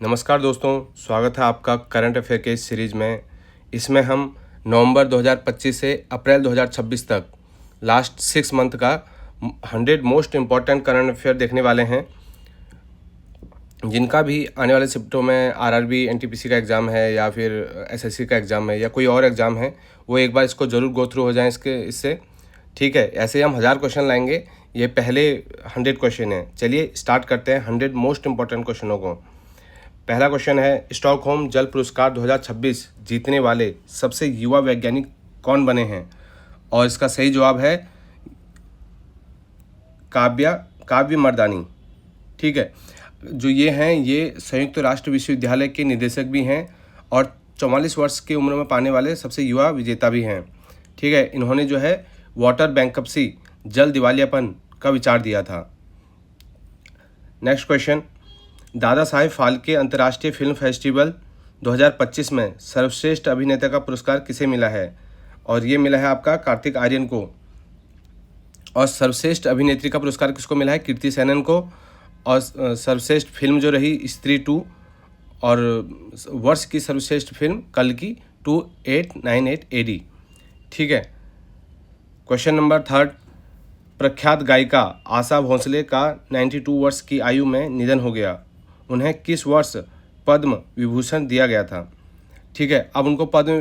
नमस्कार दोस्तों, स्वागत है आपका करंट अफेयर के इस सीरीज़ में। इसमें हम नवंबर 2025 से अप्रैल 2026 तक लास्ट 6 मंथ का 100 मोस्ट इम्पॉर्टेंट करंट अफेयर देखने वाले हैं। जिनका भी आने वाले शिफ्टों में आरआरबी एनटीपीसी का एग्ज़ाम है या फिर एसएससी का एग्ज़ाम है या कोई और एग्ज़ाम है, वो एक बार इसको ज़रूर गो थ्रू हो जाएं इससे। ठीक है, ऐसे ही हम 1000 क्वेश्चन लाएंगे। ये पहले 100 क्वेश्चन हैं। चलिए स्टार्ट करते हैं 100 मोस्ट इम्पॉर्टेंट क्वेश्चनों को। पहला क्वेश्चन है, स्टॉकहोम जल पुरस्कार 2026 जीतने वाले सबसे युवा वैज्ञानिक कौन बने हैं? और इसका सही जवाब है काव्य मर्दानी। ठीक है, जो ये हैं ये संयुक्त राष्ट्र विश्वविद्यालय के निदेशक भी हैं और 44 वर्ष की उम्र में पाने वाले सबसे युवा विजेता भी हैं। ठीक है, इन्होंने जो है वाटर बैंक्रप्सी जल दिवालियापन का विचार दिया था। नेक्स्ट क्वेश्चन, दादा साहेब फाल्के अंतर्राष्ट्रीय फिल्म फेस्टिवल 2025 में सर्वश्रेष्ठ अभिनेता का पुरस्कार किसे मिला है? और ये मिला है आपका कार्तिक आर्यन को। और सर्वश्रेष्ठ अभिनेत्री का पुरस्कार किसको मिला है? कीर्ति सेनन को। और सर्वश्रेष्ठ फिल्म जो रही स्त्री 2, और वर्ष की सर्वश्रेष्ठ फिल्म कल्कि 2898 AD। ठीक है, क्वेश्चन नंबर 3, प्रख्यात गायिका आशा भोसले का 92 वर्ष की आयु में निधन हो गया। उन्हें किस वर्ष पद्म विभूषण दिया गया था? ठीक है, अब उनको पद्म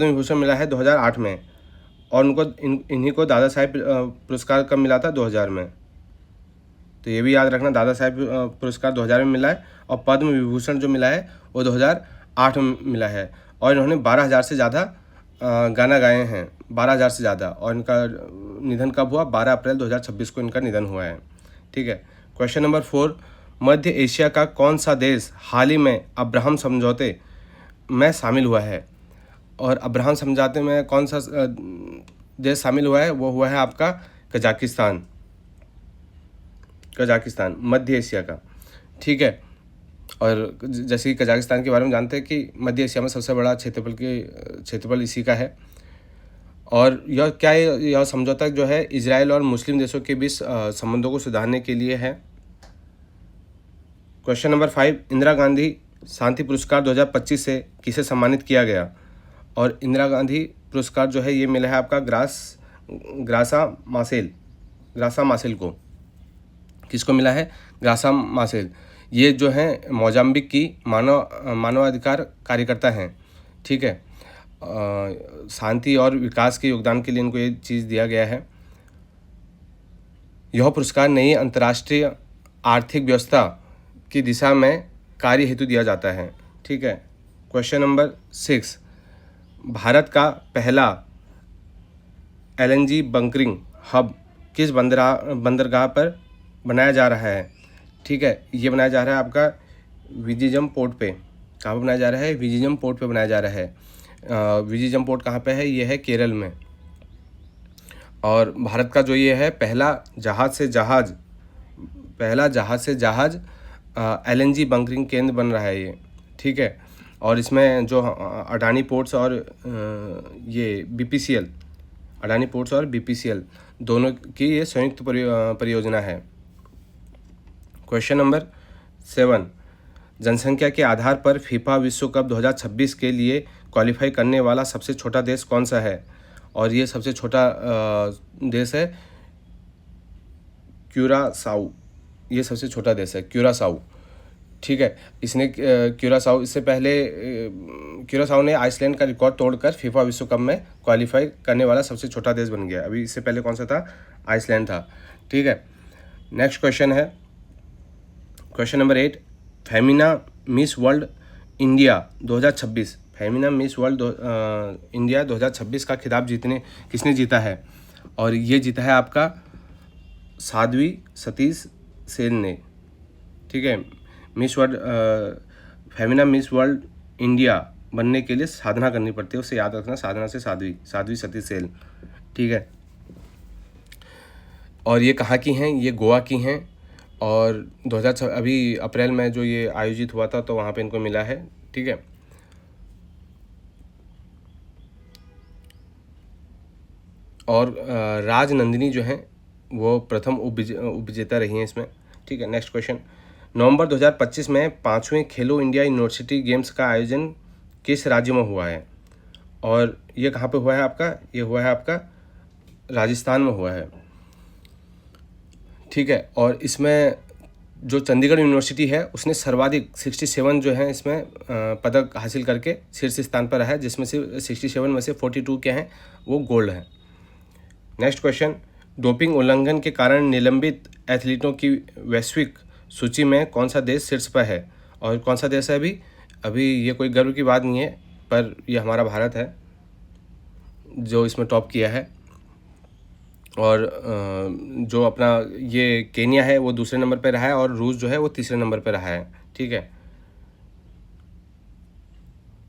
विभूषण मिला है 2008 में, और उनको इन्हीं को दादा साहेब पुरस्कार कब मिला था? 2000 में। तो ये भी याद रखना, दादा साहेब पुरस्कार 2000 में मिला है और पद्म विभूषण जो मिला है वो 2008 में मिला है। और इन्होंने 12,000 से ज़्यादा गाना गाए हैं, 12,000 से ज़्यादा। और इनका निधन कब हुआ? 12 अप्रैल 2026 को इनका निधन हुआ है। ठीक है, क्वेश्चन नंबर 4, मध्य एशिया का कौन सा देश हाल ही में अब्राहम समझौते में शामिल हुआ है? और अब्राहम समझौते में कौन सा देश शामिल हुआ है? वो हुआ है आपका कजाकिस्तान, मध्य एशिया का। ठीक है, और जैसे कि कजाकिस्तान के बारे में जानते हैं कि मध्य एशिया में सबसे बड़ा क्षेत्रफल इसी का है। और यह समझौता जो है इजराइल और मुस्लिम देशों के बीच संबंधों को सुधारने के लिए है। क्वेश्चन नंबर 5, इंदिरा गांधी शांति पुरस्कार 2025 से किसे सम्मानित किया गया? और इंदिरा गांधी पुरस्कार जो है ये मिला है आपका ग्रासा मासेल को। किसको मिला है? ग्रासा मासेल। ये जो है मोजाम्बिक की मानवाधिकार कार्यकर्ता हैं। ठीक है, शांति और विकास के योगदान के लिए इनको ये चीज़ दिया गया है। यह पुरस्कार नई अंतर्राष्ट्रीय आर्थिक व्यवस्था की दिशा में कार्य हेतु दिया जाता है। ठीक है, क्वेश्चन नंबर 6, भारत का पहला LNG बंकरिंग हब किस बंदरगाह पर बनाया जा रहा है? ठीक है, ये बनाया जा रहा है आपका विजिजम पोर्ट पे। कहाँ पर बनाया जा रहा है? विजिजम पोर्ट पे बनाया जा रहा है। विजिजम पोर्ट कहाँ पे है? ये है केरल में। और भारत का जो ये है पहला जहाज से जहाज LNG बंकरिंग केंद्र बन रहा है ये। ठीक है, और इसमें जो अडानी पोर्ट्स और ये BPCL दोनों की ये संयुक्त परियोजना है। क्वेश्चन नंबर 7, जनसंख्या के आधार पर फीफा विश्व कप 2026 के लिए क्वालिफाई करने वाला सबसे छोटा देश कौन सा है? और ये सबसे छोटा देश है क्यूरासाऊ। ये सबसे छोटा देश है क्यूरासाऊ। ठीक है, इससे पहले क्यूरासाऊ ने आइसलैंड का रिकॉर्ड तोड़कर फीफा विश्व कप में क्वालिफाई करने वाला सबसे छोटा देश बन गया। अभी इससे पहले कौन सा था? आइसलैंड था। ठीक है, नेक्स्ट क्वेश्चन है question number 8, Femina miss world India 2026 India 2026 का खिताब किसने जीता है? और ये जीता है आपका साध्वी सतीश सेन ने। ठीक है, फेमिना मिस वर्ल्ड इंडिया बनने के लिए साधना करनी पड़ती है, उसे याद रखना, साधना से साध्वी सतीश सेन। ठीक है, और ये कहाँ की हैं? ये गोवा की हैं। और 2006 अभी अप्रैल में जो ये आयोजित हुआ था तो वहाँ पे इनको मिला है। ठीक है, और राजनंदिनी जो हैं वो प्रथम उपविजेता रही हैं इसमें। ठीक है, नेक्स्ट क्वेश्चन, नवंबर 2025 में 5वें खेलो इंडिया यूनिवर्सिटी गेम्स का आयोजन किस राज्य में हुआ है? और ये कहाँ पे हुआ है आपका? ये हुआ है आपका राजस्थान में हुआ है, ठीक है। और इसमें जो चंडीगढ़ यूनिवर्सिटी है उसने सर्वाधिक 67 जो है इसमें पदक हासिल करके शीर्ष स्थान पर है, जिसमें से 67 में से 42 के हैं वो गोल्ड हैं। नेक्स्ट क्वेश्चन, डोपिंग उल्लंघन के कारण निलंबित एथलीटों की वैश्विक सूची में कौन सा देश शीर्ष पर है? और कौन सा देश है? अभी ये कोई गर्व की बात नहीं है, पर ये हमारा भारत है जो इसमें टॉप किया है। और जो अपना ये केन्या है वो दूसरे नंबर पर रहा है, और रूस जो है वो तीसरे नंबर पर रहा है, ठीक है।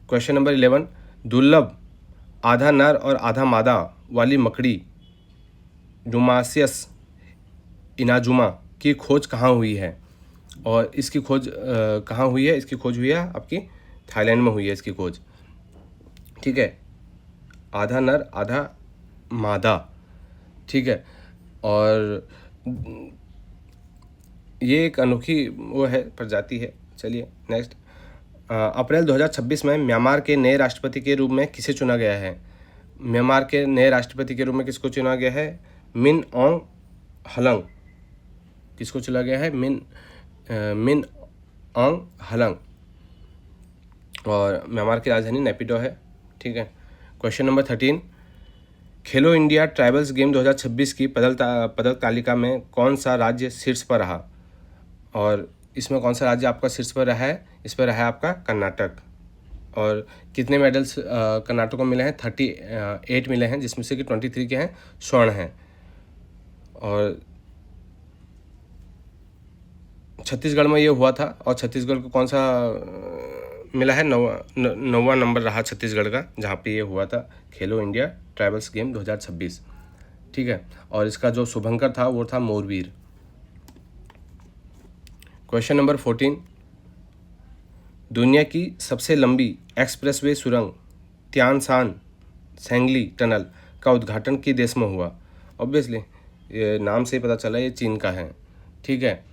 क्वेश्चन नंबर 11, दुर्लभ आधा नर और आधा मादा वाली मकड़ी डुमासियस इनाजुमा की खोज कहाँ हुई है? और इसकी खोज कहाँ हुई है? इसकी खोज हुई है आपकी थाईलैंड में हुई है इसकी खोज, ठीक है। आधा नर आधा मादा, ठीक है। और ये एक अनोखी वो है प्रजाति है। चलिए नेक्स्ट, अप्रैल 2026 में म्यांमार के नए राष्ट्रपति के रूप में किसे चुना गया है? म्यांमार के नए राष्ट्रपति के रूप में किसको चुना गया है? मिन ऑन्ग हलंग। किसको चुना गया है? मिन ऑन्ग हलंग। और म्यांमार की राजधानी नेपिडो है, ठीक है। क्वेश्चन नंबर 13, खेलो इंडिया ट्राइबल्स गेम 2026 की पदक तालिका में कौन सा राज्य शीर्ष पर रहा? और इसमें कौन सा राज्य आपका शीर्ष पर रहा है? इस पर रहा है आपका कर्नाटक। और कितने मेडल्स कर्नाटक को मिले हैं? 38 मिले हैं, जिसमें से कि 23 के हैं स्वर्ण हैं। और छत्तीसगढ़ में ये हुआ था, और छत्तीसगढ़ को कौन सा मिला है? नौवां नंबर रहा छत्तीसगढ़ का, जहाँ पे ये हुआ था खेलो इंडिया ट्राइबल्स गेम 2026, ठीक है। और इसका जो शुभंकर था वो था मोरवीर। क्वेश्चन नंबर 14, दुनिया की सबसे लंबी एक्सप्रेसवे सुरंग त्यान सान सेंगली टनल का उद्घाटन किस देश में हुआ? ऑब्वियसली ये नाम से ही पता चला ये चीन का है, ठीक है।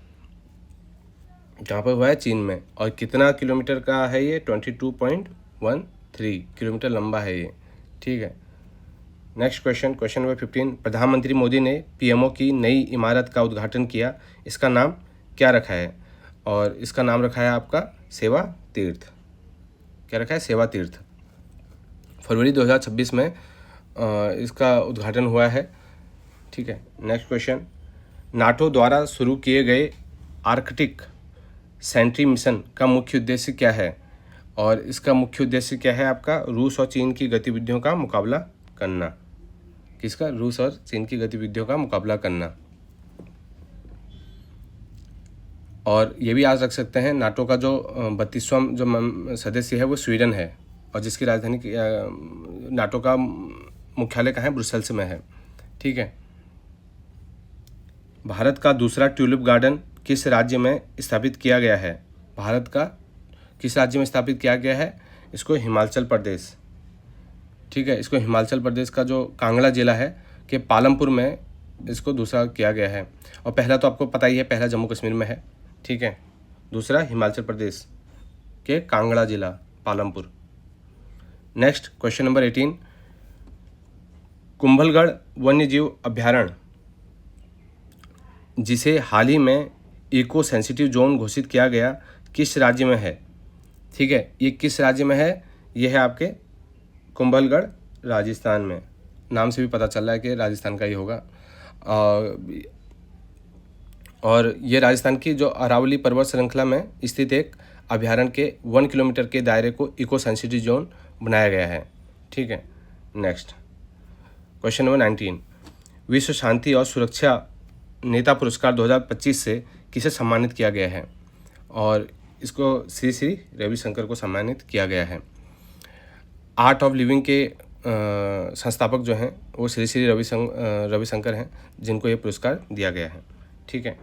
जहाँ पर हुआ है चीन में। और कितना किलोमीटर का है ये? 22.13 किलोमीटर लंबा है ये, ठीक है। नेक्स्ट क्वेश्चन, क्वेश्चन नंबर 15, प्रधानमंत्री मोदी ने पीएमओ की नई इमारत का उद्घाटन किया, इसका नाम क्या रखा है? और इसका नाम रखा है आपका सेवा तीर्थ। क्या रखा है? सेवा तीर्थ। फरवरी 2026 में इसका उद्घाटन हुआ है, ठीक है। नेक्स्ट क्वेश्चन, नाटो द्वारा शुरू किए गए आर्कटिक सेंट्री मिशन का मुख्य उद्देश्य क्या है? और इसका मुख्य उद्देश्य क्या है आपका? रूस और चीन की गतिविधियों का मुकाबला करना। किसका? रूस और चीन की गतिविधियों का मुकाबला करना। और ये भी याद रख सकते हैं, नाटो का जो 32वां जो सदस्य है वो स्वीडन है, और जिसकी राजधानी नाटो का मुख्यालय कहाँ है? ब्रुसेल्स में है, ठीक है। भारत का दूसरा ट्यूलिप गार्डन किस राज्य में स्थापित किया गया है? भारत का किस राज्य में स्थापित किया गया है? इसको हिमाचल प्रदेश, ठीक है। इसको हिमाचल प्रदेश का जो कांगड़ा जिला है के पालमपुर में इसको दूसरा किया गया है। और पहला तो आपको पता ही है, पहला जम्मू कश्मीर में है, ठीक है। दूसरा हिमाचल प्रदेश के कांगड़ा जिला Palampur. Next question number 18, Kumbhalgarh वन्यजीव अभ्यारण्य जिसे हाल ही में इको सेंसिटिव जोन घोषित किया गया किस राज्य में है? ठीक है, ये किस राज्य में है? ये है आपके कुंभलगढ़ राजस्थान में। नाम से भी पता चल रहा है कि राजस्थान का ही होगा। और ये राजस्थान की जो अरावली पर्वत श्रृंखला में स्थित एक अभ्यारण्य के 1 किलोमीटर के दायरे को इको सेंसिटिव जोन बनाया गया है, ठीक है। नेक्स्ट क्वेश्चन नंबर 19, विश्व शांति और सुरक्षा नेता पुरस्कार 2025 से किसे सम्मानित किया गया है? और इसको श्री श्री रविशंकर को सम्मानित किया गया है। आर्ट ऑफ लिविंग के संस्थापक जो हैं वो श्री श्री रविशंकर हैं, जिनको ये पुरस्कार दिया गया है, ठीक है।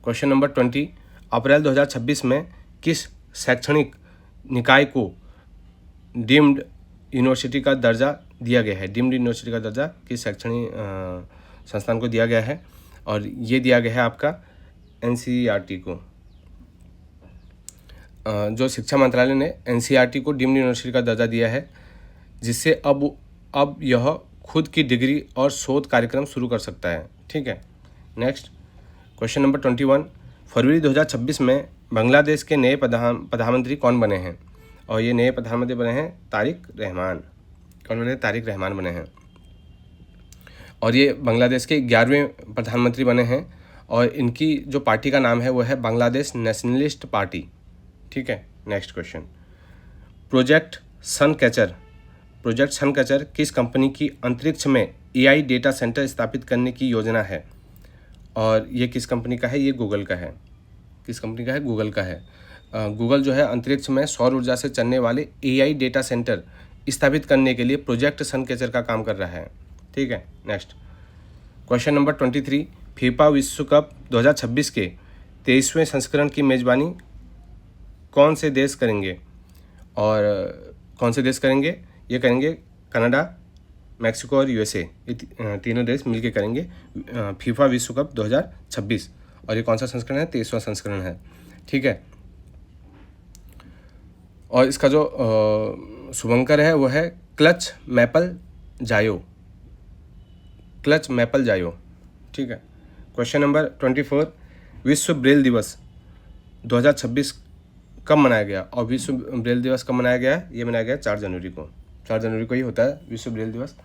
क्वेश्चन नंबर 20, अप्रैल 2026 में किस शैक्षणिक निकाय को डीम्ड यूनिवर्सिटी का दर्जा दिया गया है? डीम्ड यूनिवर्सिटी का दर्जा किस शैक्षणिक संस्थान को दिया गया है? और ये दिया गया है आपका NCERT को। जो शिक्षा मंत्रालय ने एनसीईआरटी को डीम्ड यूनिवर्सिटी का दर्जा दिया है, जिससे अब यह खुद की डिग्री और शोध कार्यक्रम शुरू कर सकता है। ठीक है, नेक्स्ट क्वेश्चन नंबर 21, फरवरी 2026 में बांग्लादेश के नए प्रधानमंत्री कौन बने हैं? और ये नए प्रधानमंत्री बने हैं तारिक रहमान। कौन बने? तारिक रहमान बने हैं। और ये बांग्लादेश के 11वें प्रधानमंत्री बने हैं और इनकी जो पार्टी का नाम है वो है बांग्लादेश नेशनलिस्ट पार्टी। ठीक है, नेक्स्ट क्वेश्चन, प्रोजेक्ट सनकैचर किस कंपनी की अंतरिक्ष में एआई डेटा सेंटर स्थापित करने की योजना है? और ये किस कंपनी का है? ये गूगल का है। किस कंपनी का है? गूगल का है। गूगल जो है अंतरिक्ष में सौर ऊर्जा से चलने वाले एआई डेटा सेंटर स्थापित करने के लिए प्रोजेक्ट सनकैचर का काम कर रहा है। ठीक है, नेक्स्ट क्वेश्चन नंबर 23, फीफा विश्व कप 2026 के 23वें संस्करण की मेज़बानी कौन से देश करेंगे? और कौन से देश करेंगे? ये करेंगे कनाडा, मैक्सिको और यूएसए, ये तीनों देश मिलके करेंगे फीफा विश्व कप 2026। और ये कौन सा संस्करण है? 23वां संस्करण है। ठीक है, और इसका जो शुभंकर है वो है क्लच मैपल जायो। ठीक है, क्वेश्चन नंबर 24, विश्व ब्रेल दिवस 2026 कब मनाया गया? और विश्व ब्रेल दिवस कब मनाया गया? ये मनाया गया 4 जनवरी को। 4 जनवरी को ही होता है विश्व ब्रेल दिवस।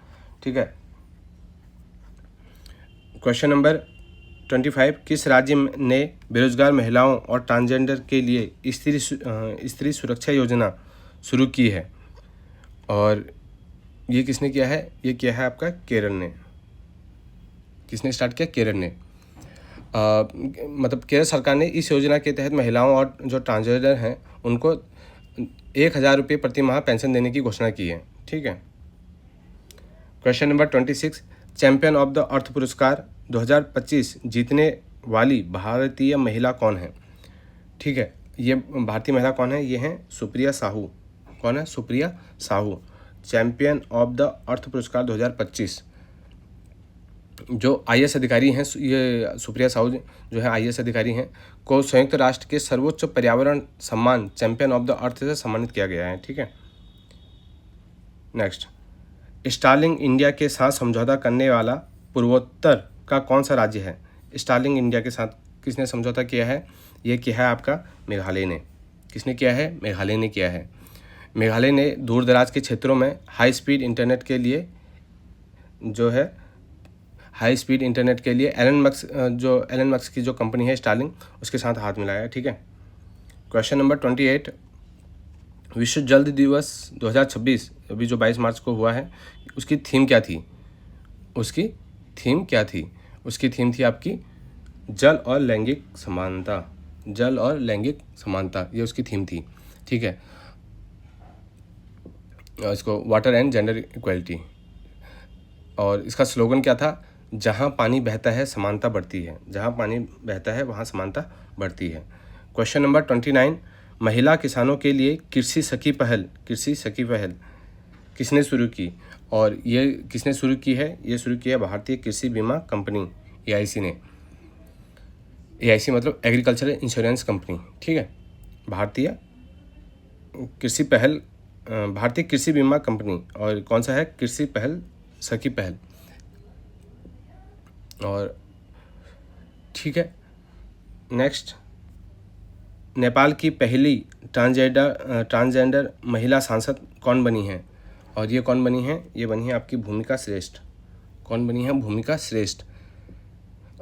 ठीक है, क्वेश्चन नंबर 25, किस राज्य ने बेरोजगार महिलाओं और ट्रांसजेंडर के लिए स्त्री सुरक्षा योजना शुरू की है? और ये किसने किया है? ये किया है आपका केरल ने। किसने स्टार्ट किया? केरल ने। मतलब केरल सरकार ने इस योजना के तहत महिलाओं और जो ट्रांसजेंडर हैं उनको 1,000 रुपये प्रति माह पेंशन देने की घोषणा की है। ठीक है, question number 26, champion of the earth पुरस्कार 2025 जीतने वाली भारतीय महिला कौन है? ठीक है, ये भारतीय महिला कौन है? ये हैं सुप्रिया साहू। कौन है? Supriya Sahu, champion of the earth पुरस्कार 2025। जो आईएएस अधिकारी हैं, ये सुप्रिया साहू जो है आईएएस अधिकारी हैं, को संयुक्त राष्ट्र के सर्वोच्च पर्यावरण सम्मान चैंपियन ऑफ द अर्थ से सम्मानित किया गया है। ठीक है, नेक्स्ट, स्टारलिंक इंडिया के साथ समझौता करने वाला पूर्वोत्तर का कौन सा राज्य है? स्टारलिंक इंडिया के साथ किसने समझौता किया है? ये किया है आपका मेघालय ने। किसने किया है? मेघालय ने किया है। मेघालय ने दूर दराज के क्षेत्रों में हाई स्पीड इंटरनेट के लिए एलन मस्क की जो कंपनी है स्टारलिंक, उसके साथ हाथ मिलाया है। ठीक है, क्वेश्चन नंबर 28, विश्व जल दिवस 2026 अभी जो 22 मार्च को हुआ है, उसकी थीम क्या थी? उसकी थीम थी आपकी जल और लैंगिक समानता। ये उसकी थीम थी। ठीक है, इसको वाटर एंड जेंडर इक्वलिटी। और इसका स्लोगन क्या था? जहाँ पानी बहता है समानता बढ़ती है। जहाँ पानी बहता है वहाँ समानता बढ़ती है। क्वेश्चन नंबर 29, महिला किसानों के लिए कृषि सखी पहल किसने शुरू की? और ये किसने शुरू की है? ये शुरू की है भारतीय कृषि बीमा कंपनी एआईसी ने। एआईसी मतलब एग्रीकल्चरल इंश्योरेंस कंपनी। ठीक है, भारतीय कृषि बीमा कंपनी। और कौन सा है? कृषि पहल, सखी पहल। और ठीक है, नेक्स्ट, नेपाल की पहली ट्रांसजेंडर महिला सांसद कौन बनी है? और ये कौन बनी है? ये बनी है आपकी भूमिका श्रेष्ठ। कौन बनी है? भूमिका श्रेष्ठ।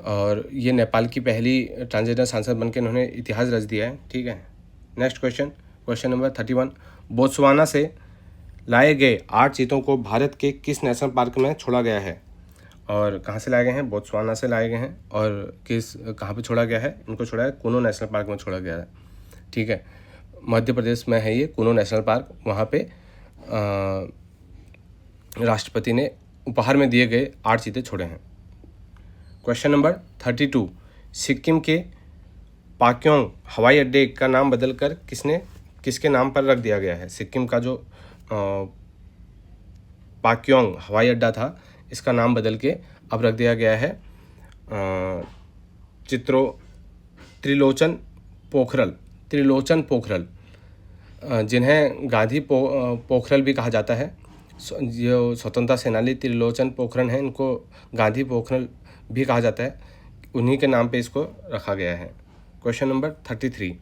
और ये नेपाल की पहली ट्रांसजेंडर सांसद बनकर उन्होंने इतिहास रच दिया है। ठीक है, नेक्स्ट क्वेश्चन नंबर 31, बोत्सवाना से लाए गए 8 चीतों को भारत के किस नेशनल पार्क में छोड़ा गया है? और कहाँ से लाए गए हैं? बोत्सवाना से लाए गए हैं। और कहाँ पे छोड़ा गया है? इनको छोड़ा है कुनो नेशनल पार्क में छोड़ा गया है। ठीक है, मध्य प्रदेश में है ये कुनो नेशनल पार्क। वहाँ पे राष्ट्रपति ने उपहार में दिए गए 8 चीते छोड़े हैं। क्वेश्चन नंबर 32, सिक्किम के पाक्योंग हवाई अड्डे का नाम बदलकर किसके नाम पर रख दिया गया है? सिक्किम का जो पाक्योंग हवाई अड्डा था, इसका नाम बदल के अब रख दिया गया है त्रिलोचन पोखरल। जिन्हें गांधी पोखरल भी कहा जाता है। जो स्वतंत्रता सेनानी त्रिलोचन पोखरन है, इनको गांधी पोखरल भी कहा जाता है, उन्हीं के नाम पे इसको रखा गया है। क्वेश्चन नंबर 33,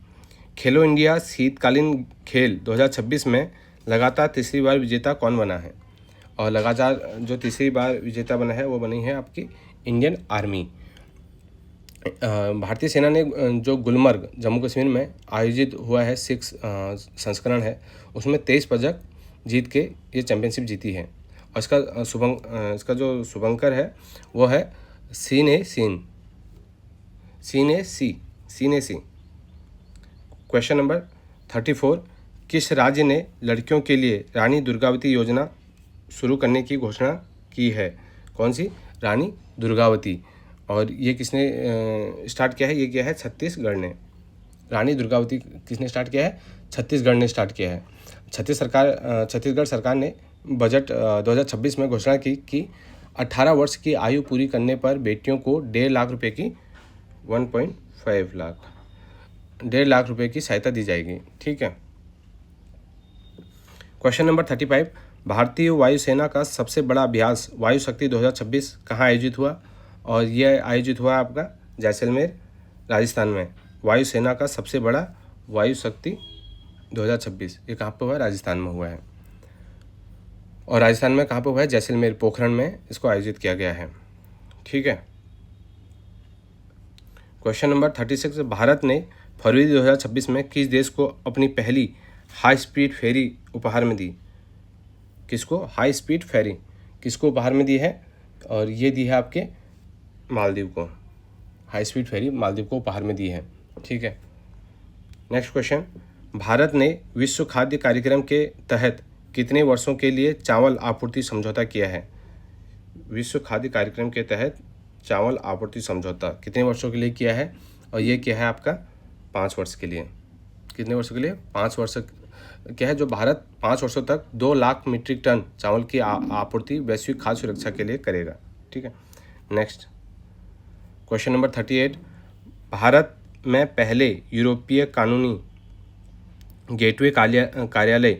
खेलो इंडिया शीतकालीन खेल 2026 में लगातार तीसरी बार विजेता कौन बना है? और लगातार जो तीसरी बार विजेता बना है वो बनी है आपकी इंडियन आर्मी। भारतीय सेना ने जो गुलमर्ग जम्मू कश्मीर में आयोजित हुआ है 6 संस्करण है, उसमें 23 पदक जीत के ये चैंपियनशिप जीती है। और इसका जो शुभंकर है वो है सीने सी। क्वेश्चन नंबर 34, किस राज्य ने लड़कियों के लिए रानी दुर्गावती योजना शुरू करने की घोषणा की है? कौन सी? रानी दुर्गावती। और ये किसने स्टार्ट किया है? ये किया है छत्तीसगढ़ ने। रानी दुर्गावती किसने स्टार्ट किया है? छत्तीसगढ़ ने स्टार्ट किया है। छत्तीसगढ़ सरकार ने बजट 2026 में घोषणा की कि 18 वर्ष की आयु पूरी करने पर बेटियों को 1.5 लाख रुपए की 1.5 लाख रुपए की सहायता दी जाएगी। ठीक है। क्वेश्चन नंबर 35, भारतीय वायुसेना का सबसे बड़ा अभ्यास वायु शक्ति 2026 कहाँ आयोजित हुआ? और यह आयोजित हुआ आपका जैसलमेर, राजस्थान में। वायुसेना का सबसे बड़ा वायु शक्ति 2026 ये कहाँ पर हुआ? राजस्थान में हुआ है। और राजस्थान में कहाँ पर हुआ है? जैसलमेर, पोखरण में इसको आयोजित किया गया है। ठीक है। क्वेश्चन नंबर 36, भारत ने फरवरी 2026 में किस देश को अपनी पहली हाई स्पीड फेरी उपहार में दी? किसको? हाई स्पीड फेरी किसको उपहार में दी है? और ये दी है आपके मालदीव को। हाई स्पीड फेरी मालदीव को उपहार में दी है। ठीक है। नेक्स्ट क्वेश्चन, भारत ने विश्व खाद्य कार्यक्रम के तहत कितने वर्षों के लिए चावल आपूर्ति समझौता किया है? विश्व खाद्य कार्यक्रम के तहत चावल आपूर्ति समझौता कितने वर्षों के लिए किया है? और ये क्या है आपका? 5 वर्ष के लिए। कितने वर्षों के लिए? 5 वर्ष क्या है? जो भारत 5 वर्षों तक 2 लाख मीट्रिक टन चावल की आपूर्ति वैश्विक खाद्य सुरक्षा के लिए करेगा। ठीक है। नेक्स्ट क्वेश्चन नंबर 38, भारत में पहले यूरोपीय कानूनी गेटवे कार्यालय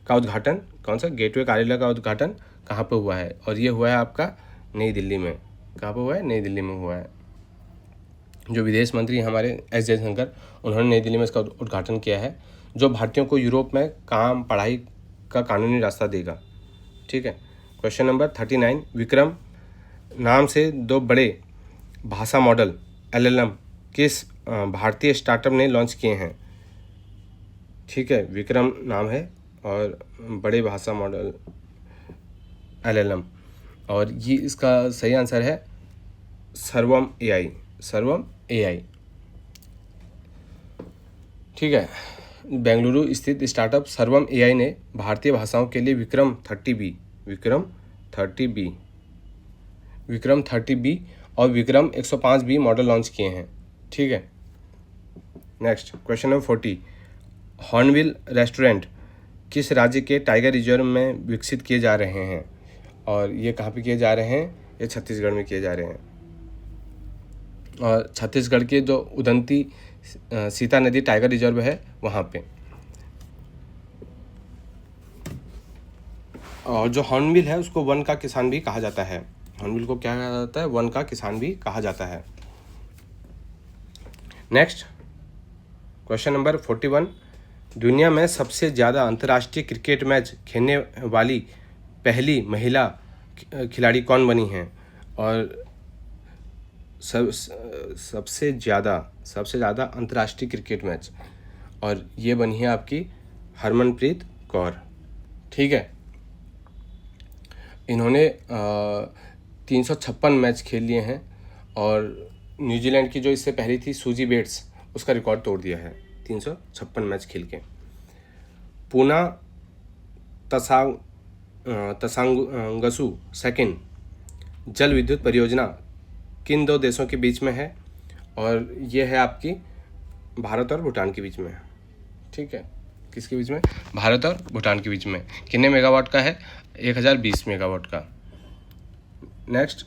का उद्घाटन, कौन सा गेटवे कार्यालय का उद्घाटन कहाँ पर हुआ है? और ये हुआ है आपका नई दिल्ली में। कहाँ पर हुआ है? नई दिल्ली में हुआ है। जो विदेश मंत्री हमारे एस जयशंकर, उन्होंने नई दिल्ली में इसका उद्घाटन किया है, जो भारतीयों को यूरोप में काम पढ़ाई का कानूनी रास्ता देगा। ठीक है। क्वेश्चन नंबर 39, विक्रम नाम से 2 बड़े भाषा मॉडल LLM किस भारतीय स्टार्टअप ने लॉन्च किए हैं? ठीक है। विक्रम नाम है और बड़े भाषा मॉडल LLM, और ये इसका सही आंसर है सर्वम AI। ठीक है। बेंगलुरु स्थित स्टार्टअप सर्वम AI ने भारतीय भाषाओं के लिए विक्रम 30B और विक्रम 105B मॉडल लॉन्च किए हैं। ठीक है। Next question number 40, hornbill restaurant किस राज्य के टाइगर रिजर्व में विकसित किए जा रहे हैं? और ये कहाँ पे किए जा रहे हैं? ये छत्तीसगढ़ में किए जा रहे हैं। और छत्तीसगढ़ के जो उदंती सीता नदी टाइगर रिजर्व है वहाँ पे। और जो हॉर्नबिल है उसको वन का किसान भी कहा जाता है। हॉर्नबिल को क्या कहा जाता है? वन का किसान भी कहा जाता है। नेक्स्ट क्वेश्चन नंबर 41, दुनिया में सबसे ज़्यादा अंतर्राष्ट्रीय क्रिकेट मैच खेलने वाली पहली महिला खिलाड़ी कौन बनी है? और सबसे ज़्यादा अंतर्राष्ट्रीय क्रिकेट मैच, और ये बनी है आपकी हरमनप्रीत कौर। ठीक है। इन्होंने 356 मैच खेल लिए हैं, और न्यूजीलैंड की जो इससे पहली थी सूजी बेट्स, उसका रिकॉर्ड तोड़ दिया है 356 मैच खेल के। पूना तसांगसू सेकंड जल विद्युत परियोजना किन 2 देशों के बीच में है? और ये है आपकी भारत और भूटान के बीच में है। ठीक है। किसके बीच में? भारत और भूटान के बीच में। कितने मेगावाट का है? 1020 मेगावाट का। नेक्स्ट,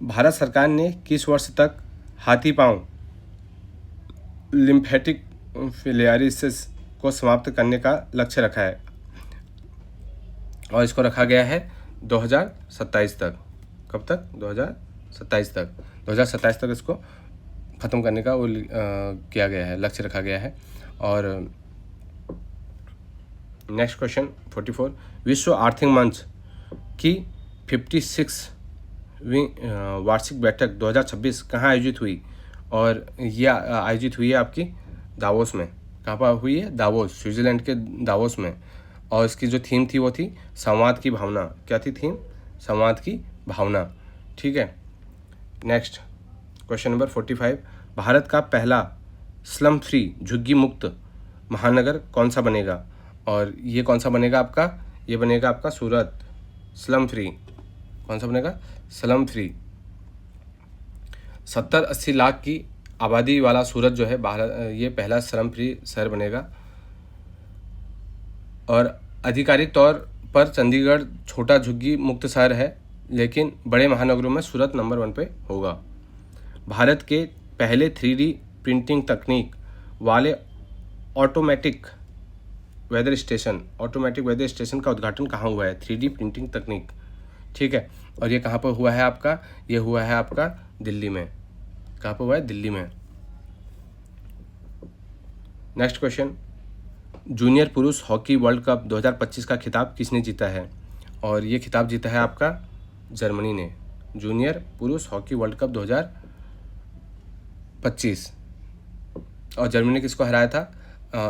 भारत सरकार ने किस वर्ष तक हाथी पांव लिम्फेटिक फिलियारिसिस को समाप्त करने का लक्ष्य रखा है और इसको रखा गया है 2027 तक। कब तक? 2027 तक। 2027 तक इसको ख़त्म करने का वो किया गया है, लक्ष्य रखा गया है। और नेक्स्ट क्वेश्चन 44, विश्व आर्थिक मंच की 56वीं वार्षिक बैठक 2026 कहाँ आयोजित हुई? और यह आयोजित हुई है आपकी दावोस में। कहाँ पर हुई है? दावोस, स्विट्ज़रलैंड के दावोस में। और इसकी जो थीम थी वो थी संवाद की भावना। क्या थी थीम? संवाद की भावना। ठीक है। नेक्स्ट क्वेश्चन नंबर 45, भारत का पहला स्लम फ्री झुग्गी मुक्त महानगर कौन सा बनेगा? और ये कौन सा बनेगा आपका? ये बनेगा आपका सूरत। स्लम फ्री कौन सा बनेगा? Slum free. 70-80 लाख की आबादी वाला सूरत जो है ये पहला स्लम फ्री शहर बनेगा। और आधिकारिक तौर पर चंडीगढ़ छोटा झुग्गी मुक्त शहर है, लेकिन बड़े महानगरों में सूरत नंबर 1 पे होगा। भारत के पहले 3D प्रिंटिंग तकनीक वाले ऑटोमेटिक वेदर स्टेशन का उद्घाटन कहाँ हुआ है? 3D प्रिंटिंग तकनीक। ठीक है। और ये कहाँ पर हुआ है आपका? ये हुआ है आपका दिल्ली में। कहाँ पर हुआ है? दिल्ली में। नेक्स्ट क्वेश्चन, जूनियर पुरुष हॉकी वर्ल्ड कप 2025 का खिताब किसने जीता है? और ये खिताब जीता है आपका जर्मनी ने। जूनियर पुरुष हॉकी वर्ल्ड कप 2025। और जर्मनी ने किसको हराया था?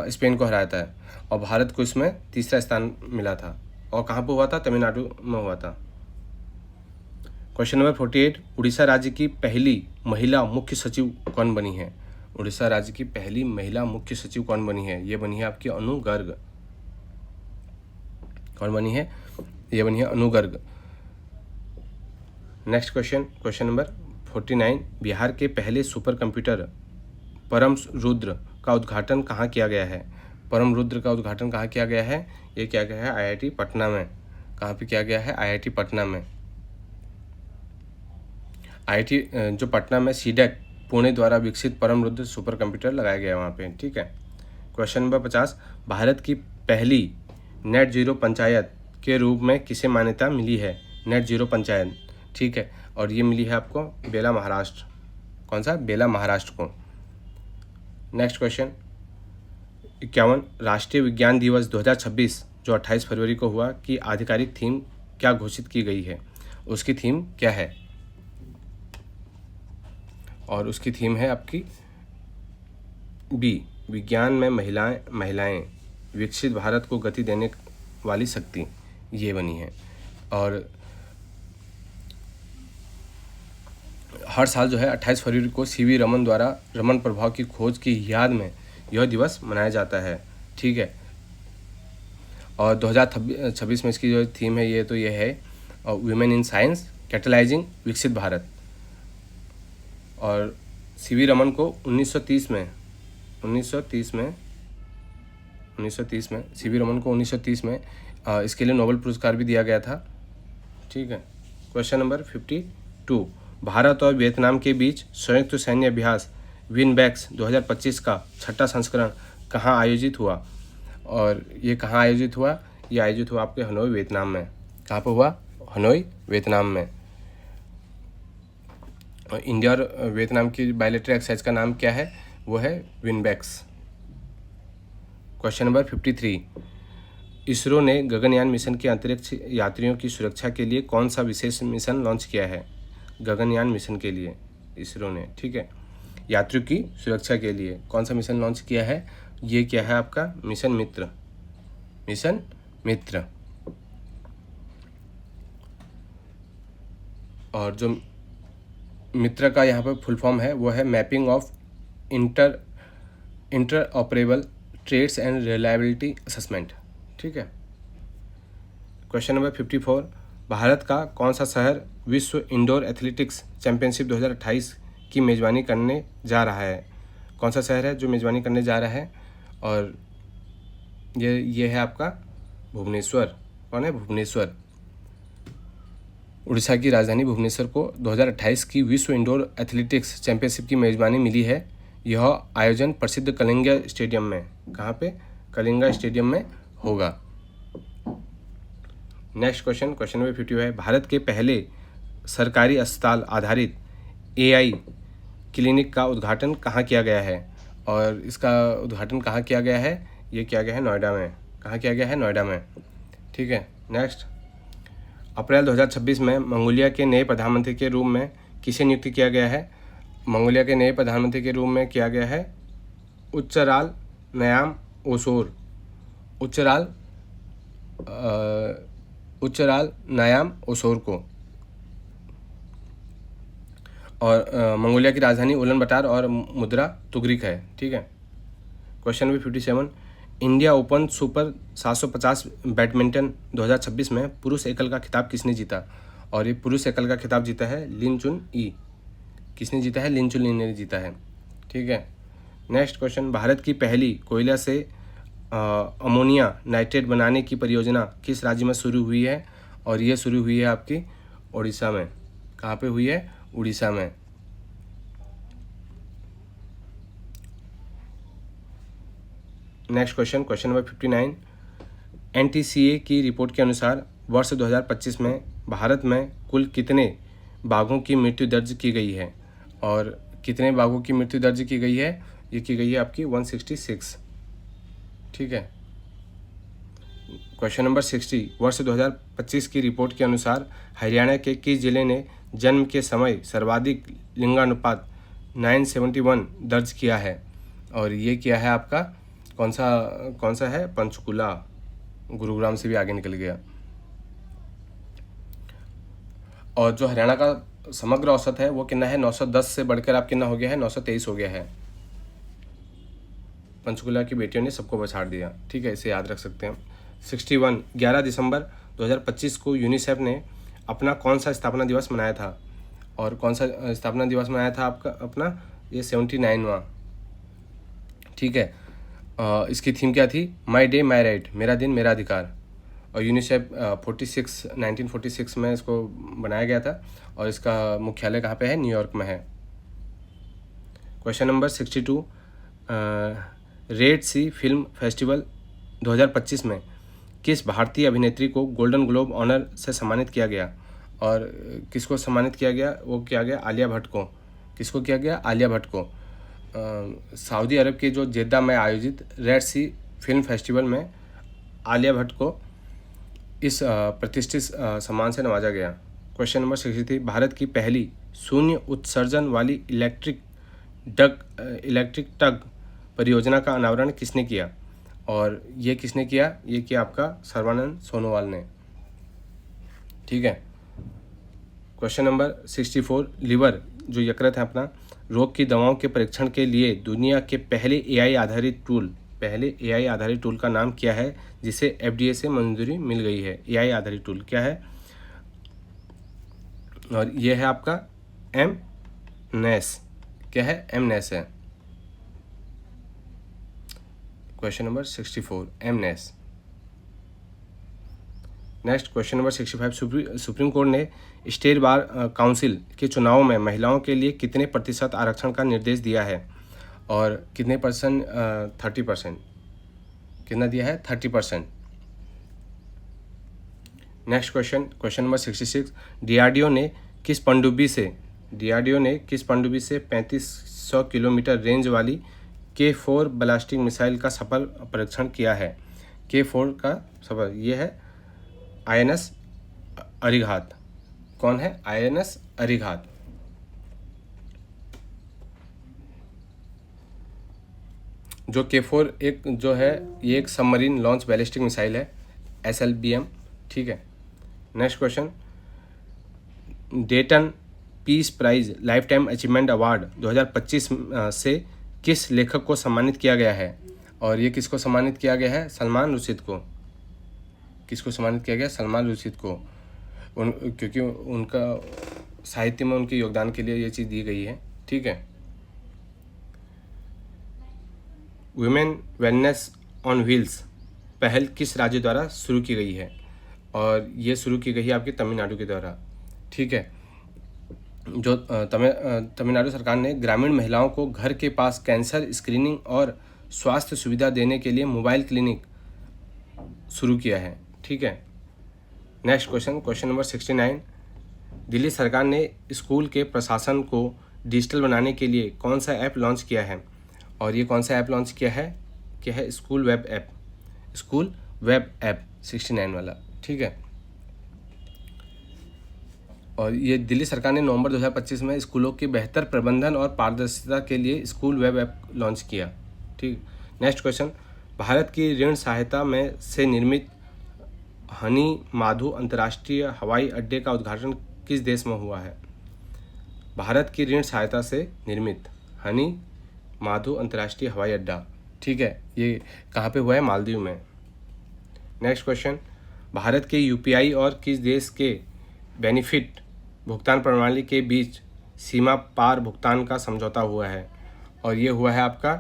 स्पेन को हराया था। और भारत को इसमें तीसरा स्थान मिला था। और कहाँ पर हुआ था? तमिलनाडु में हुआ था। क्वेश्चन नंबर 48, उड़ीसा राज्य की पहली महिला मुख्य सचिव कौन बनी है? उड़ीसा राज्य की पहली महिला मुख्य सचिव कौन बनी है? ये बनी है आपकी अनु गर्ग। कौन बनी है? ये बनी है Anu Garg. Next question number 49, Bihar के पहले सुपर कंप्यूटर परम रुद्र का उद्घाटन कहाँ किया गया है? परम रुद्र का उद्घाटन कहाँ किया गया है? ये किया गया है IIT पटना में। कहाँ पे किया गया है? IIT पटना में। IIT जो पटना में सीडेक पुणे द्वारा विकसित परम रुद्र सुपर कंप्यूटर लगाया गया वहाँ पे। ठीक है। क्वेश्चन नंबर 50, भारत की पहली नेट जीरो पंचायत के रूप में किसे मान्यता मिली है? Net zero panchayat. ठीक है। और ये मिली है आपको बेला, महाराष्ट्र। कौन सा? बेला, महाराष्ट्र को। नेक्स्ट क्वेश्चन 51, राष्ट्रीय विज्ञान दिवस 2026 जो 28 फरवरी को हुआ की आधिकारिक थीम क्या घोषित की गई है? उसकी थीम क्या है? और उसकी थीम है आपकी बी, विज्ञान में महिलाएं विकसित भारत को गति देने वाली शक्ति। ये बनी है। और हर साल जो है 28 फरवरी को CV रमन द्वारा रमन प्रभाव की खोज की याद में यह दिवस मनाया जाता है। ठीक है। और 2026 में इसकी जो थीम है ये है वुमेन इन साइंस कैटलाइजिंग विकसित भारत। और CV रमन को 1930 में CV रमन को 1930 में इसके लिए नोबेल पुरस्कार भी दिया गया था। ठीक है। क्वेश्चन नंबर 52, भारत और वियतनाम के बीच संयुक्त सैन्य अभ्यास विनबैक्स 2025 का 6ठा संस्करण कहाँ आयोजित हुआ? और ये कहाँ आयोजित हुआ? ये आयोजित हुआ आपके हनोई, वियतनाम में। कहाँ पर हुआ? हनोई, वियतनाम में। और इंडिया और वियतनाम की बायलैटरल एक्सरसाइज का नाम क्या है? वो है विनबैक्स। क्वेश्चन नंबर 53, इसरो ने गगनयान मिशन के अंतरिक्ष यात्रियों की सुरक्षा के लिए कौन सा विशेष मिशन लॉन्च किया है? गगनयान मिशन के लिए इसरो ने, ठीक है, यात्रियों की सुरक्षा के लिए कौन सा मिशन लॉन्च किया है? ये क्या है आपका? मिशन मित्र। मिशन मित्र। और जो मित्र का यहाँ पर फुल फॉर्म है वो है mapping of interoperable trades and reliability assessment. ठीक है। क्वेश्चन नंबर 54, भारत का कौन सा शहर विश्व इंडोर एथलेटिक्स चैंपियनशिप 2028 की मेज़बानी करने जा रहा है? कौन सा शहर है जो मेज़बानी करने जा रहा है? और ये है आपका भुवनेश्वर। कौन है? भुवनेश्वर। उड़ीसा की राजधानी भुवनेश्वर को 2028 की विश्व इंडोर एथलेटिक्स चैंपियनशिप की मेज़बानी मिली है। यह आयोजन प्रसिद्ध कलिंगा स्टेडियम में, कहाँ पे? कलिंगा स्टेडियम में होगा। नेक्स्ट क्वेश्चन नंबर 50 है, भारत के पहले सरकारी अस्पताल आधारित AI क्लिनिक का उद्घाटन कहाँ किया गया है? और इसका उद्घाटन कहाँ किया गया है? ये किया गया है नोएडा में। कहाँ किया गया है? नोएडा में। ठीक है। नेक्स्ट, अप्रैल 2026 में मंगोलिया के नए प्रधानमंत्री के रूप में किसे नियुक्त किया गया है? मंगोलिया के नए प्रधानमंत्री के रूप में किया गया है उच्चराल नयाम ओसोर। उच्चराल नयाम ओसोर को। और मंगोलिया की राजधानी उलन बटार और मुद्रा तुगरिक है। ठीक है। Question number 57, India open super 750 badminton 2026 में पुरुष एकल का खिताब किसने जीता? और ये पुरुष एकल का खिताब जीता है लिन चुन ई। किसने जीता है? लिन चुन ई ने जीता है। ठीक है। नेक्स्ट क्वेश्चन, भारत की पहली कोयला से अमोनिया नाइट्रेट बनाने की परियोजना किस राज्य में शुरू हुई है? और ये शुरू हुई है आपकी उड़ीसा में। कहाँ पे हुई है? उड़ीसा में। नेक्स्ट क्वेश्चन नंबर 59, NTCA की रिपोर्ट के अनुसार वर्ष 2025 में भारत में कुल कितने बाघों की मृत्यु दर्ज की गई है? और कितने बाघों की मृत्यु दर्ज की गई है? ये की गई है आपकी 166। ठीक है। क्वेश्चन नंबर 60, वर्ष 2025 की रिपोर्ट के अनुसार हरियाणा के किस जिले ने जन्म के समय सर्वाधिक लिंगानुपात 971 दर्ज किया है? और ये किया है आपका कौन सा है? पंचकुला। गुरुग्राम से भी आगे निकल गया। और जो हरियाणा का समग्र औसत है वो कितना है? 910 से बढ़कर आप कितना हो गया है? 923 हो गया है। पंचकुला की बेटियों ने सबको पछाड़ दिया। ठीक है, इसे याद रख सकते हैं। 61, 11 दिसंबर 2025 को यूनिसेफ ने अपना कौन सा स्थापना दिवस मनाया था? और कौन सा स्थापना दिवस मनाया था आपका अपना? ये 79वां। ठीक है। इसकी थीम क्या थी? माई डे माई राइट, मेरा दिन मेरा अधिकार। और यूनिसेफ 1946 में इसको बनाया गया था। और इसका मुख्यालय कहाँ पे है? न्यूयॉर्क में है। क्वेश्चन नंबर 62, रेड सी फिल्म फेस्टिवल 2025 में किस भारतीय अभिनेत्री को गोल्डन ग्लोब ऑनर से सम्मानित किया गया? और किसको सम्मानित किया गया? वो किया गया आलिया भट्ट को। किसको किया गया? आलिया भट्ट को। सऊदी अरब के जो जेद्दा में आयोजित रेड सी फिल्म फेस्टिवल में आलिया भट्ट को इस प्रतिष्ठित सम्मान से नवाजा गया। क्वेश्चन नंबर 63, भारत की पहली शून्य उत्सर्जन वाली इलेक्ट्रिक टग परियोजना का अनावरण किसने किया? और ये किसने किया? ये किया आपका सर्बानंद सोनोवाल ने। ठीक है। क्वेश्चन नंबर 64, लिवर जो यकृत है अपना, रोग की दवाओं के परीक्षण के लिए दुनिया के पहले AI आधारित टूल का नाम क्या है जिसे FDA से मंजूरी मिल गई है? AI आधारित टूल क्या है? और ये है आपका MNAS। क्या है? MNAS है। Question number 64, MNAS। Next, question number 65, supreme court ने स्टेट बार काउंसिल के चुनावों में महिलाओं के लिए कितने प्रतिशत आरक्षण का निर्देश दिया है? और कितने परसेंट? 30%। कितना दिया है? 30%। नेक्स्ट क्वेश्चन नंबर 66, DRDO ने किस पनडुब्बी से 3500 किलोमीटर रेंज वाली K4 बैलिस्टिक मिसाइल का सफल परीक्षण किया है? K4 का सफल, ये है INS अरिघात। कौन है? INS अरिघात। जो K4 एक जो है ये एक सबमरीन लॉन्च बैलिस्टिक मिसाइल है, SLBM। ठीक है। Next question, Dayton peace prize lifetime achievement award 2025 से किस लेखक को सम्मानित किया गया है? और ये किसको सम्मानित किया गया है? सलमान रुशिद को। किसको सम्मानित किया गया? सलमान रुशिद को। क्योंकि उनका साहित्य में उनके योगदान के लिए ये चीज़ दी गई है। ठीक है। वुमेन वेलनेस ऑन व्हील्स पहल किस राज्य द्वारा शुरू की गई है? और ये शुरू की गई है आपकी तमिलनाडु के द्वारा। ठीक है। जो तमिलनाडु सरकार ने ग्रामीण महिलाओं को घर के पास कैंसर स्क्रीनिंग और स्वास्थ्य सुविधा देने के लिए मोबाइल क्लिनिक शुरू किया है? ठीक है। Next question, question number 69, Delhi सरकार ने स्कूल के प्रशासन को डिजिटल बनाने के लिए कौन सा ऐप लॉन्च किया है? और ये कौन सा ऐप लॉन्च किया है school web app, school web app 69 वाला। ठीक है। और ये दिल्ली सरकार ने नवंबर 2025 में स्कूलों के बेहतर प्रबंधन और पारदर्शिता के लिए स्कूल वेब ऐप लॉन्च किया। ठीक। नेक्स्ट क्वेश्चन, भारत की ऋण सहायता में से निर्मित हनी माधु अंतर्राष्ट्रीय हवाई अड्डे का उद्घाटन किस देश में हुआ है? भारत की ऋण सहायता से निर्मित हनी माधु अंतर्राष्ट्रीय हवाई अड्डा, ठीक है, ये कहाँ पे हुआ है? मालदीव में। नेक्स्ट क्वेश्चन, भारत के यूपीआई और किस देश के बेनिफिट भुगतान प्रणाली के बीच सीमा पार भुगतान का समझौता हुआ है? और ये हुआ है आपका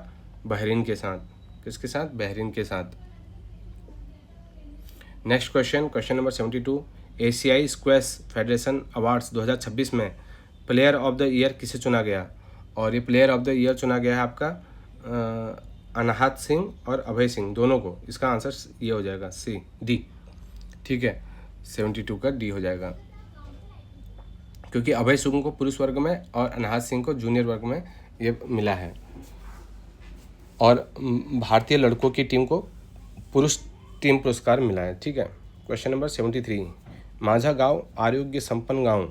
बहरीन के साथ। किसके साथ? बहरीन के साथ। नेक्स्ट क्वेश्चन, क्वेश्चन नंबर 72, एशियाई स्क्वैश फेडरेशन अवार्ड्स 2026 में प्लेयर ऑफ द ईयर किसे चुना गया? और ये प्लेयर ऑफ द ईयर चुना गया है आपका अनाहत सिंह और अभय सिंह, दोनों को। इसका आंसर ये हो जाएगा सी, डी। ठीक है, 72 का डी हो जाएगा, क्योंकि अभय सिंह को पुरुष वर्ग में और अनाहत सिंह को जूनियर वर्ग में ये मिला है। और भारतीय लड़कों की टीम को पुरुष टीम पुरस्कार मिला है। ठीक है। क्वेश्चन नंबर 73, माझा गांव आरोग्य संपन्न गांव,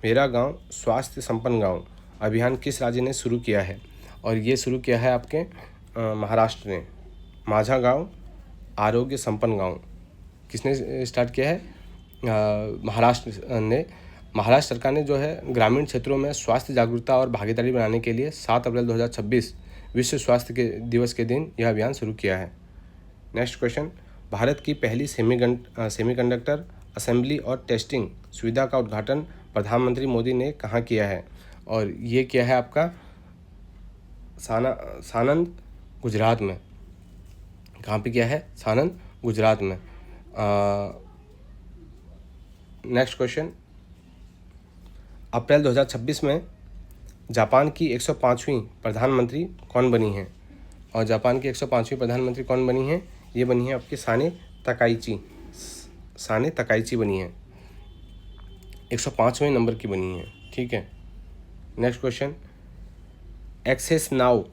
मेरा गांव स्वास्थ्य संपन्न गांव अभियान किस राज्य ने शुरू किया है? और ये शुरू किया है आपके महाराष्ट्र ने। माझा गांव आरोग्य संपन्न गांव किसने स्टार्ट किया है? महाराष्ट्र ने। महाराष्ट्र सरकार ने जो है ग्रामीण क्षेत्रों में स्वास्थ्य जागरूकता और भागीदारी बनाने के लिए 7 अप्रैल 2026 विश्व स्वास्थ्य दिवस के दिन यह अभियान शुरू किया है। नेक्स्ट क्वेश्चन, भारत की पहली सेमीकंडक्टर असेंबली और टेस्टिंग सुविधा का उद्घाटन प्रधानमंत्री मोदी ने कहाँ किया है? और ये किया है आपका सानंद गुजरात में। कहाँ पे किया है? सानंद गुजरात में। नेक्स्ट क्वेश्चन, अप्रैल 2026 में जापान की 105वीं प्रधानमंत्री कौन बनी है? और जापान की 105वीं प्रधानमंत्री कौन बनी है? ये बनी है आपकी साने तकाइची बनी है, 105वें नंबर की बनी है। ठीक है। नेक्स्ट क्वेश्चन, एक्सेस नाउ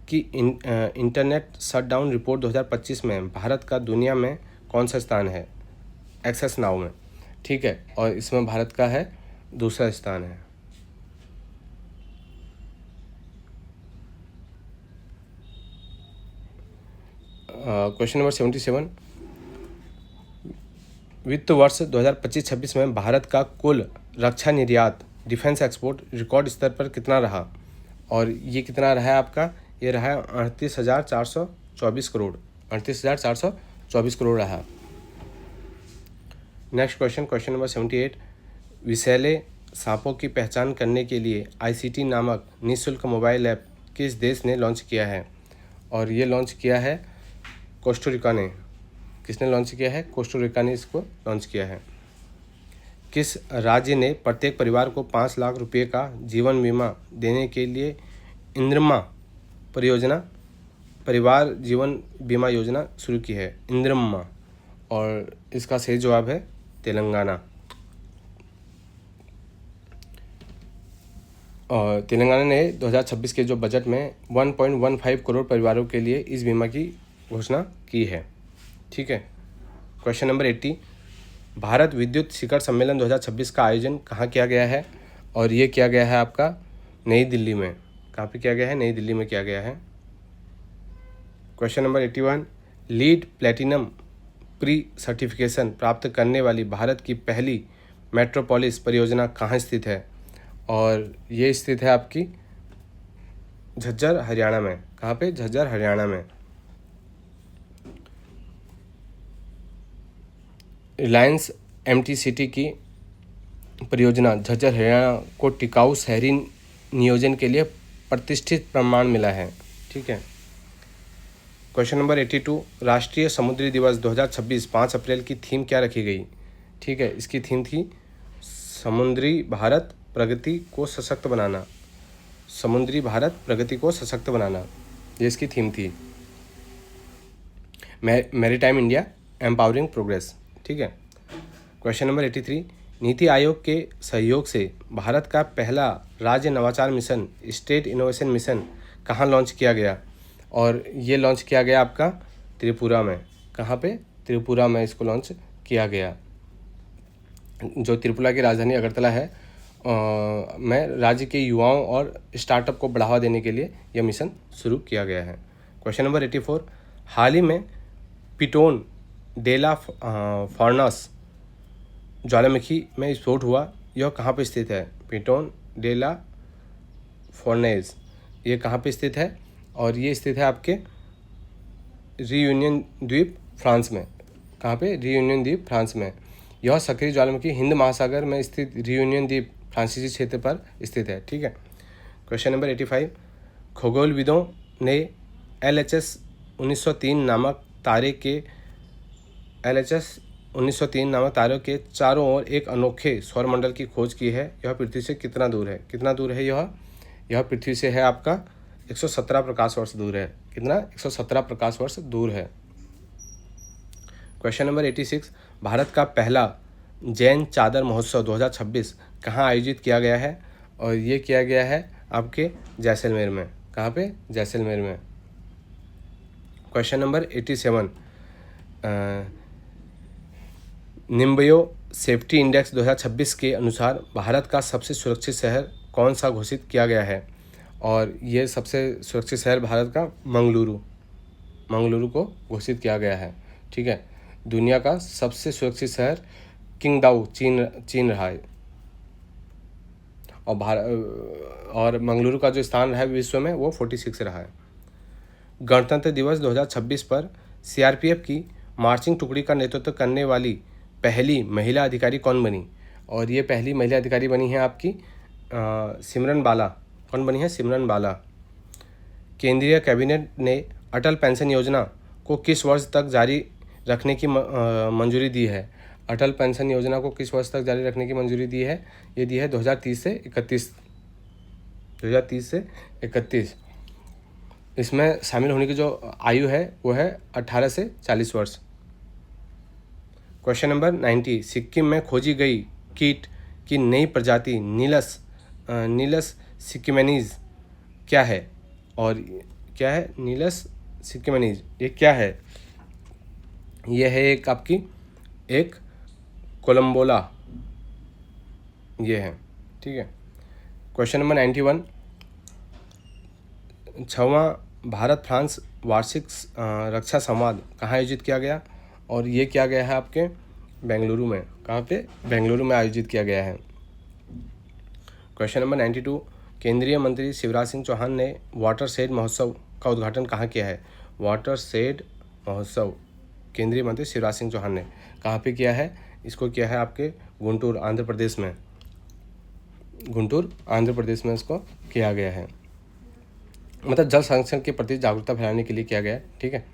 की इंटरनेट शटडाउन रिपोर्ट 2025 में भारत का दुनिया में कौन सा स्थान है? एक्सेस नाउ में। ठीक है, और इसमें भारत का है दूसरा स्थान है। क्वेश्चन नंबर 77, वित्त वर्ष 2025-26 में भारत का कुल रक्षा निर्यात डिफेंस एक्सपोर्ट रिकॉर्ड स्तर पर कितना रहा? और ये कितना रहा है आपका? ये रहा है 38,424 करोड़, 38,424 करोड़ रहा। नेक्स्ट क्वेश्चन, क्वेश्चन नंबर 78, विषैले सांपों की पहचान करने के लिए ICT नामक निःशुल्क मोबाइल ऐप किस देश ने लॉन्च किया है? और ये लॉन्च किया है कोस्टारिका ने। किसने लॉन्च किया है? कोस्टारिका ने इसको लॉन्च किया है। किस राज्य ने प्रत्येक परिवार को 5 लाख रुपए का जीवन बीमा देने के लिए इंद्रम्मा परिवार जीवन बीमा योजना शुरू की है? इंद्रम्मा। और इसका सही जवाब है तेलंगाना। और तेलंगाना ने 2026 के जो बजट में 1.15 करोड़ परिवारों के लिए इस बीमा की घोषणा की है। ठीक है। क्वेश्चन नंबर 80, भारत विद्युत शिखर सम्मेलन 2026 का आयोजन कहाँ किया गया है? और ये किया गया है आपका नई दिल्ली में। कहाँ पे किया गया है? नई दिल्ली में किया गया है। Question number 81, lead platinum pre certification प्राप्त करने वाली भारत की पहली मेट्रोपोलिस परियोजना कहाँ स्थित है? और ये स्थित है आपकी झज्जर हरियाणा में। कहाँ पे? झज्जर हरियाणा में। रिलायंस MT-सिटी की परियोजना झज्जर हरियाणा को टिकाऊ शहरी नियोजन के लिए प्रतिष्ठित प्रमाण मिला है। ठीक है। क्वेश्चन नंबर 82, राष्ट्रीय समुद्री दिवस 2026 5 अप्रैल की थीम क्या रखी गई? ठीक है, इसकी थीम थी समुद्री भारत प्रगति को सशक्त बनाना। समुद्री भारत प्रगति को सशक्त बनाना। ये इसकी थीम थी, मैरीटाइम इंडिया एम्पावरिंग प्रोग्रेस। ठीक है। क्वेश्चन नंबर 83, नीति आयोग के सहयोग से भारत का पहला राज्य नवाचार मिशन स्टेट इनोवेशन मिशन कहाँ लॉन्च किया गया? और ये लॉन्च किया गया आपका त्रिपुरा में। कहाँ पे? त्रिपुरा में इसको लॉन्च किया गया। जो त्रिपुरा की राजधानी अगरतला है में राज्य के युवाओं और स्टार्टअप को बढ़ावा देने के लिए यह मिशन शुरू किया गया है। क्वेश्चन नंबर 84, हाल ही में पिटोन डेला फॉर्नस ज्वालामुखी में विस्फोट हुआ, यह कहाँ पर स्थित है? पिटोन डेला फॉर्नेज, ये कहाँ पे स्थित है? और ये स्थित है आपके रियूनियन द्वीप फ्रांस में। कहाँ पे? रियूनियन द्वीप फ्रांस में। यह सक्रिय ज्वालामुखी हिंद महासागर में स्थित रियूनियन द्वीप फ्रांसीसी क्षेत्र पर स्थित है। ठीक है। क्वेश्चन नंबर 85, खगोलविदों ने LHS 1903 नामक तारे के चारों ओर एक अनोखे सौरमंडल की खोज की है। यह पृथ्वी से कितना दूर है? कितना दूर है यह पृथ्वी से है आपका 117 प्रकाश वर्ष दूर है। कितना? 117 प्रकाश वर्ष दूर है। क्वेश्चन नंबर 86, भारत का पहला जैन चादर महोत्सव 2026 कहाँ आयोजित किया गया है? और ये किया गया है आपके जैसलमेर में। कहाँ पे? जैसलमेर में। क्वेश्चन नंबर 87, निम्बयो सेफ्टी इंडेक्स 2026 के अनुसार भारत का सबसे सुरक्षित शहर कौन सा घोषित किया गया है? और ये सबसे सुरक्षित शहर भारत का मंगलुरु को घोषित किया गया है। ठीक है। दुनिया का सबसे सुरक्षित शहर किंगदाओ चीन रहा है। और मंगलुरु का जो स्थान रहा है विश्व में वो 46 रहा है। गणतंत्र दिवस 2026 पर CRPF की मार्चिंग टुकड़ी का नेतृत्व करने वाली पहली महिला अधिकारी कौन बनी? और ये पहली महिला अधिकारी बनी है आपकी सिमरन बाला। कौन बनी है? सिमरन बाला। केंद्रीय कैबिनेट ने अटल पेंशन योजना को किस वर्ष तक जारी रखने की मंजूरी दी है? अटल पेंशन योजना को किस वर्ष तक जारी रखने की मंजूरी दी है? ये दी है 2030 से 31। इसमें शामिल होने की जो आयु है वो है 18 से 40 वर्ष। क्वेश्चन नंबर 90, सिक्किम में खोजी गई कीट की नई प्रजाति नीलस सिक्किमेनीज क्या है? और क्या है नीलस सिक्किमेनीज? ये क्या है? ये है एक कोलम्बोला ये है। ठीक है। क्वेश्चन नंबर 91, 6वां भारत फ्रांस वार्षिक रक्षा संवाद कहाँ आयोजित किया गया? और ये किया गया है आपके बेंगलुरु में। कहाँ पे? बेंगलुरु में आयोजित किया गया है। क्वेश्चन नंबर 92, केंद्रीय मंत्री शिवराज सिंह चौहान ने वाटर शेड महोत्सव का उद्घाटन कहाँ किया है? वाटर शेड महोत्सव केंद्रीय मंत्री शिवराज सिंह चौहान ने कहाँ पे किया है? इसको किया है आपके गुंटूर आंध्र प्रदेश में इसको किया गया है। मतलब जल संरक्षण के प्रति जागरूकता फैलाने के लिए किया गया है। ठीक है।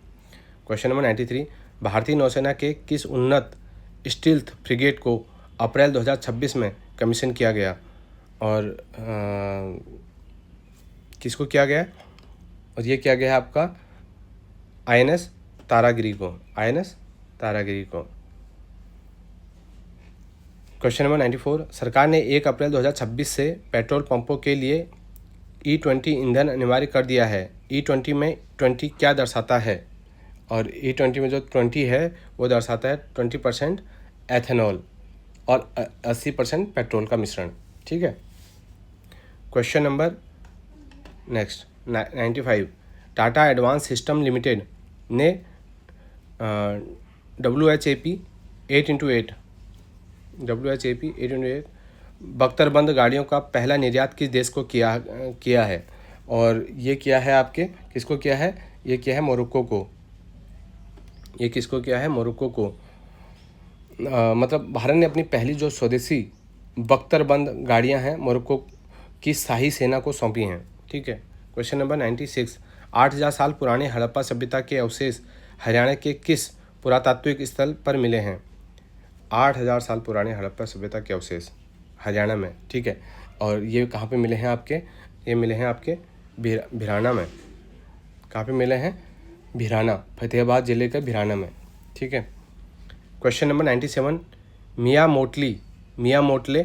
क्वेश्चन नंबर 93, भारतीय नौसेना के किस उन्नत स्टील्थ फ्रिगेट को अप्रैल 2026 में कमीशन किया गया? और किसको किया गया? और ये किया गया है आपका INS तारागिरी को। क्वेश्चन नंबर 94, सरकार ने 1 अप्रैल 2026 से पेट्रोल पंपों के लिए E20 ईंधन अनिवार्य कर दिया है। E20 में 20 क्या दर्शाता है? और E20 में जो 20 है वो दर्शाता है 20% एथेनॉल और 80% पेट्रोल का मिश्रण। ठीक है। Question number next 95, Tata advance system limited ने WHAP 8x8 बख्तरबंद गाड़ियों का पहला निर्यात किस देश को किया है? और ये किया है आपके किसको किया है? ये किया है मोरक्को को। ये किसको किया है? मोरक्को को। मतलब भारत ने अपनी पहली जो स्वदेशी बख्तरबंद गाड़ियां हैं मोरक्को की शाही सेना को सौंपी हैं। ठीक है। क्वेश्चन नंबर 96, 8000 साल पुराने हड़प्पा सभ्यता के अवशेष हरियाणा के किस पुरातात्विक स्थल पर मिले हैं? 8000 साल पुराने हड़प्पा सभ्यता के अवशेष हरियाणा में। ठीक है। और ये कहाँ पे मिले हैं आपके? ये मिले हैं आपके भिराना में। कहाँ पे मिले हैं? भिराना, फतेहाबाद ज़िले के भिराना में। ठीक है। क्वेश्चन नंबर 97, मिया मोटले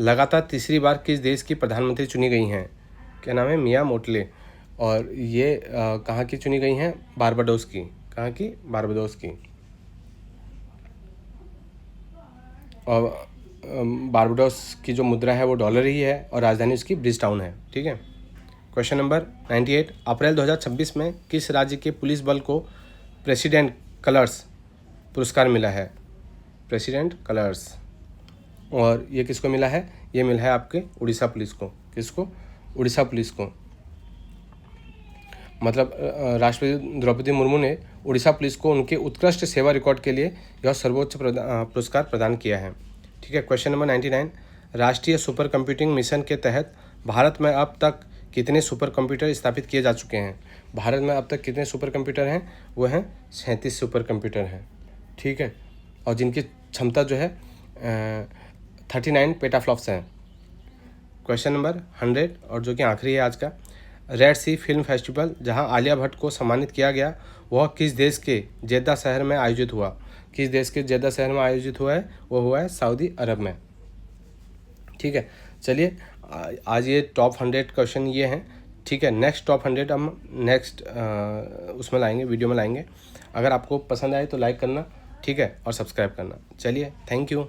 लगातार तीसरी बार किस देश की प्रधानमंत्री चुनी गई हैं? क्या नाम है? मिया मोटले। और ये कहाँ की चुनी गई हैं? बारबाडोस की। कहाँ की? बारबाडोस की। और बारबाडोस की जो मुद्रा है वो डॉलर ही है और राजधानी उसकी ब्रिजटाउन है। ठीक है। क्वेश्चन नंबर 98, अप्रैल 2026 में किस राज्य के पुलिस बल को प्रेसिडेंट कलर्स पुरस्कार मिला है? President colours. और ये किसको मिला है? ये मिला है आपके उड़ीसा पुलिस को। किसको? उड़ीसा पुलिस को। मतलब राष्ट्रपति द्रौपदी मुर्मू ने उड़ीसा पुलिस को उनके उत्कृष्ट सेवा रिकॉर्ड के लिए यह सर्वोच्च पुरस्कार प्रदान किया है। ठीक है। क्वेश्चन नंबर 99, राष्ट्रीय सुपर कंप्यूटिंग मिशन के तहत भारत में अब तक कितने सुपर कंप्यूटर स्थापित किए जा चुके हैं? भारत में अब तक कितने सुपर कंप्यूटर हैं? वो हैं 37 सुपर कंप्यूटर हैं। ठीक है। और जिनकी क्षमता जो है 39 पेटाफ्लॉप्स हैं। क्वेश्चन नंबर 100 और जो कि आखिरी है आज का, रेड सी फिल्म फेस्टिवल जहां आलिया भट्ट को सम्मानित किया गया वह किस देश के जेद्दा शहर में आयोजित हुआ? किस देश के जेद्दा शहर में आयोजित हुआ है? वो हुआ है सऊदी अरब में। ठीक है। चलिए आज ये टॉप 100 क्वेश्चन ये हैं। ठीक है। नेक्स्ट टॉप 100 हम नेक्स्ट उसमें लाएंगे, वीडियो में लाएंगे। अगर आपको पसंद आए तो लाइक करना। ठीक है। और सब्सक्राइब करना। चलिए, थैंक यू।